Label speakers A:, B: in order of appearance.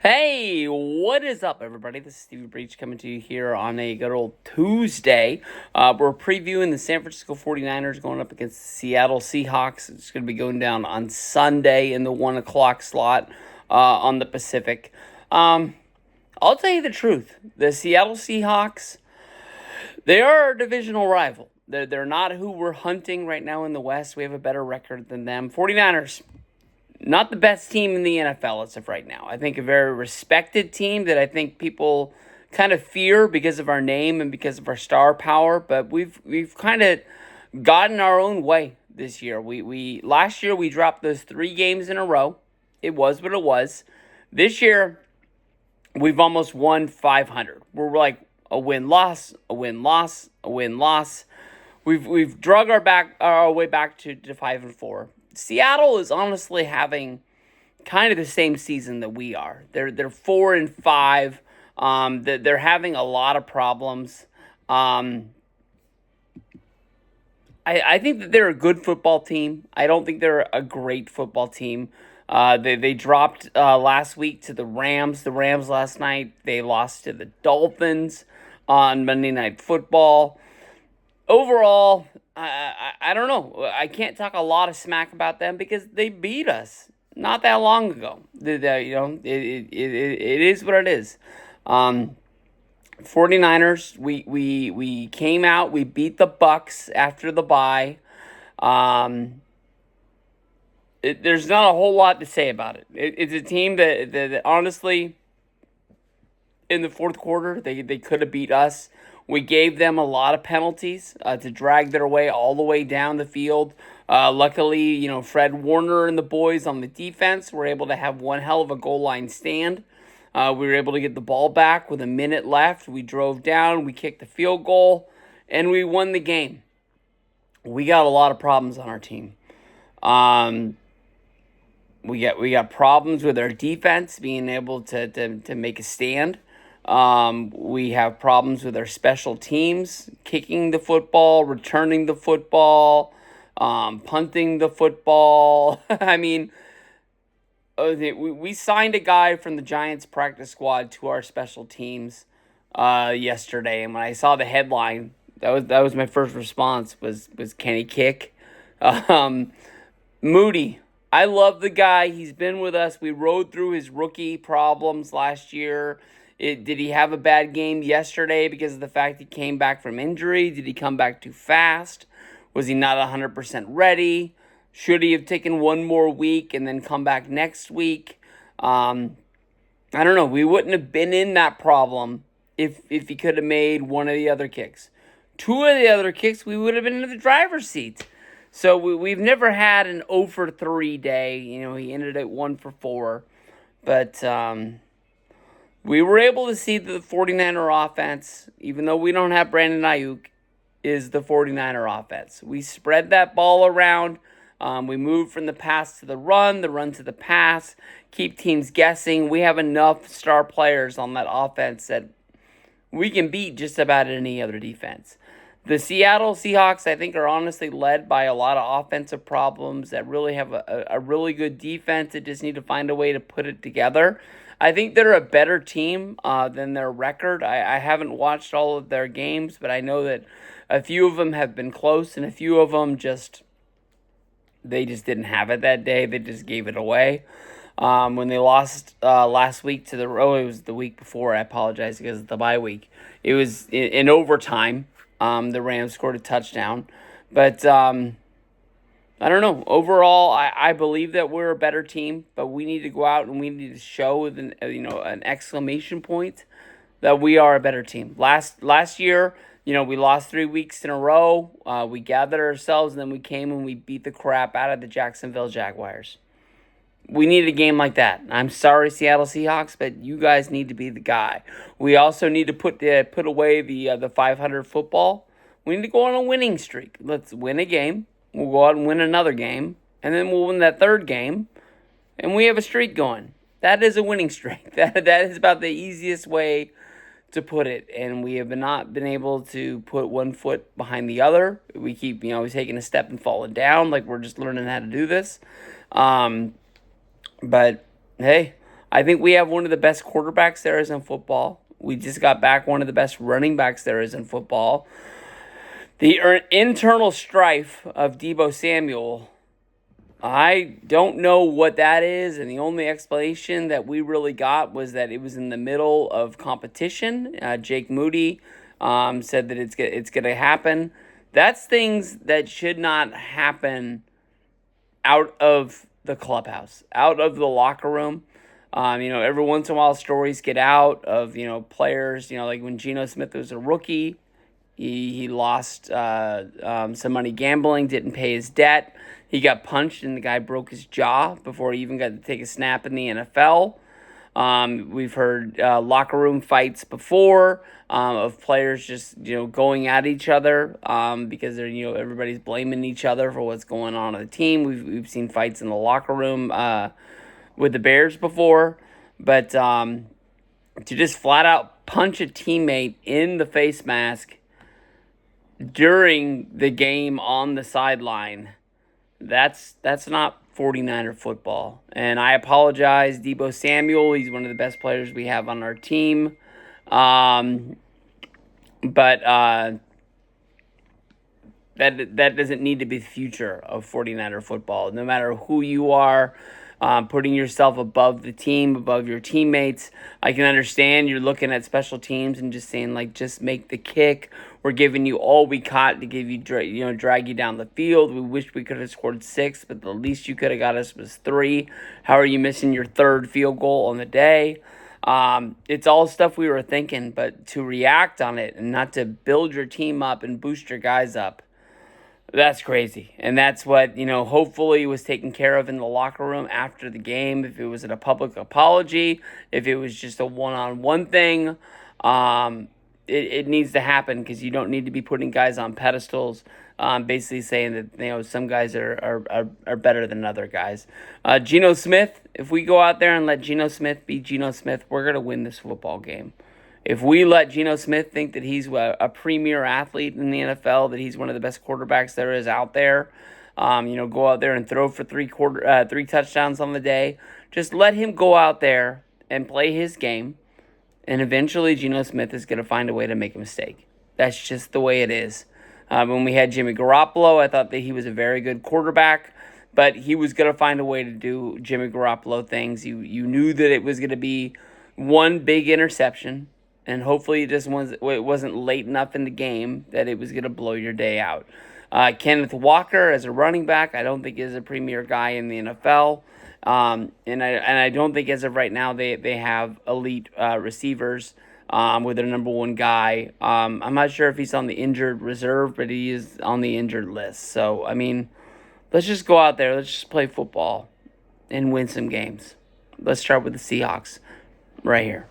A: Hey, what is up, everybody? This is Stevie Breach coming to you here on a good old Tuesday. We're previewing the San Francisco 49ers going up against the Seattle Seahawks. It's going to be going down on Sunday in the 1 o'clock slot on the Pacific. I'll tell you the truth. The Seattle Seahawks, they are our divisional rival. They're not who we're hunting right now in the West. We have a better record than them. 49ers, not the best team in the NFL as of right now. I think a very respected team that I think people kind of fear because of our name and because of our star power. But we've kind of gotten our own way this year. We last year we dropped those 3 games in a row. It was what it was. This year we've almost won 500. We're like a win loss, a win loss, a win loss. We've drug our way back to 5-4. Seattle is honestly having kind of the same season that we are. They're 4-5. They're having a lot of problems. I think that they're a good football team. I don't think they're a great football team. They dropped last week to the Rams. The Rams last night, they lost to the Dolphins on Monday Night Football. Overall, I don't know. I can't talk a lot of smack about them because they beat us not that long ago. It is what it is. 49ers, we came out, we beat the Bucks after the bye. There's not a whole lot to say about it. It's a team that honestly, in the fourth quarter, they could have beat us. We gave them a lot of penalties to drag their way all the way down the field. Luckily, Fred Warner and the boys on the defense were able to have one hell of a goal line stand. We were able to get the ball back with a minute left. We drove down, we kicked the field goal, and we won the game. We got a lot of problems on our team. We got problems with our defense being able to make a stand. We have problems with our special teams, kicking the football, returning the football, punting the football. I mean, we signed a guy from the Giants practice squad to our special teams yesterday, and when I saw the headline, that was my first response was can he kick? Moody. I love the guy. He's been with us. We rode through his rookie problems last year. Did he have a bad game yesterday because of the fact he came back from injury? Did he come back too fast? Was he not 100% ready? Should he have taken one more week and then come back next week? I don't know. We wouldn't have been in that problem if he could have made one of the other kicks. 2 of the other kicks, we would have been in the driver's seat. So we've never had an 0 for 3 day. He ended at 1 for 4. But we were able to see that the 49er offense, even though we don't have Brandon Ayuk, is the 49er offense. We spread that ball around. We move from the pass to the run to the pass, keep teams guessing. We have enough star players on that offense that we can beat just about any other defense. The Seattle Seahawks, I think, are honestly led by a lot of offensive problems that really have a really good defense that just need to find a way to put it together. I think they're a better team than their record. I haven't watched all of their games, but I know that a few of them have been close, and a few of them they just didn't have it that day. They just gave it away. When they lost last week to it was the week before. I apologize because of the bye week. It was in overtime. The Rams scored a touchdown. But I don't know. Overall, I believe that we're a better team, but we need to go out and we need to show with an exclamation point that we are a better team. Last year, we lost 3 weeks in a row. We gathered ourselves, and then we came and we beat the crap out of the Jacksonville Jaguars. We need a game like that. I'm sorry, Seattle Seahawks, but you guys need to be the guy. We also need to put away the 500 football. We need to go on a winning streak. Let's win a game. We'll go out and win another game, and then we'll win that third game, and we have a streak going. That is a winning streak. That is about the easiest way to put it, and we have not been able to put one foot behind the other. We keep taking a step and falling down like we're just learning how to do this. But hey, I think we have one of the best quarterbacks there is in football. We just got back one of the best running backs there is in football. The internal strife of Deebo Samuel, I don't know what that is, and the only explanation that we really got was that it was in the middle of competition. Jake Moody said that it's going to happen. That's things that should not happen out of the clubhouse, out of the locker room. Every once in a while, stories get out of players. Like when Geno Smith was a rookie, he lost some money gambling, didn't pay his debt. He got punched and the guy broke his jaw before he even got to take a snap in the NFL. We've heard locker room fights before of players just going at each other because they're everybody's blaming each other for what's going on the team. We've seen fights in the locker room with the Bears before, but to just flat out punch a teammate in the face mask during the game on the sideline, that's not 49er football. And I apologize, Deebo Samuel. He's one of the best players we have on our team. But that doesn't need to be the future of 49er football. No matter who you are, putting yourself above the team, above your teammates. I can understand you're looking at special teams and just saying, like, just make the kick. We're giving you all we caught to give you, drag you down the field. We wish we could have scored 6, but the least you could have got us was 3. How are you missing your 3rd field goal on the day? It's all stuff we were thinking, but to react on it and not to build your team up and boost your guys up, that's crazy. And that's what, hopefully was taken care of in the locker room after the game. If it was a public apology, if it was just a one-on-one thing, it needs to happen because you don't need to be putting guys on pedestals, basically saying that, some guys are better than other guys. Geno Smith, if we go out there and let Geno Smith be Geno Smith, we're going to win this football game. If we let Geno Smith think that he's a premier athlete in the NFL, that he's one of the best quarterbacks there is out there, go out there and throw for 3 touchdowns on the day, just let him go out there and play his game, and eventually Geno Smith is going to find a way to make a mistake. That's just the way it is. When we had Jimmy Garoppolo, I thought that he was a very good quarterback, but he was going to find a way to do Jimmy Garoppolo things. You knew that it was going to be one big interception, and hopefully it wasn't late enough in the game that it was going to blow your day out. Kenneth Walker as a running back, I don't think is a premier guy in the NFL. And I don't think as of right now they have elite receivers with their number 1 guy. I'm not sure if he's on the injured reserve, but he is on the injured list. So, let's just go out there. Let's just play football and win some games. Let's start with the Seahawks right here.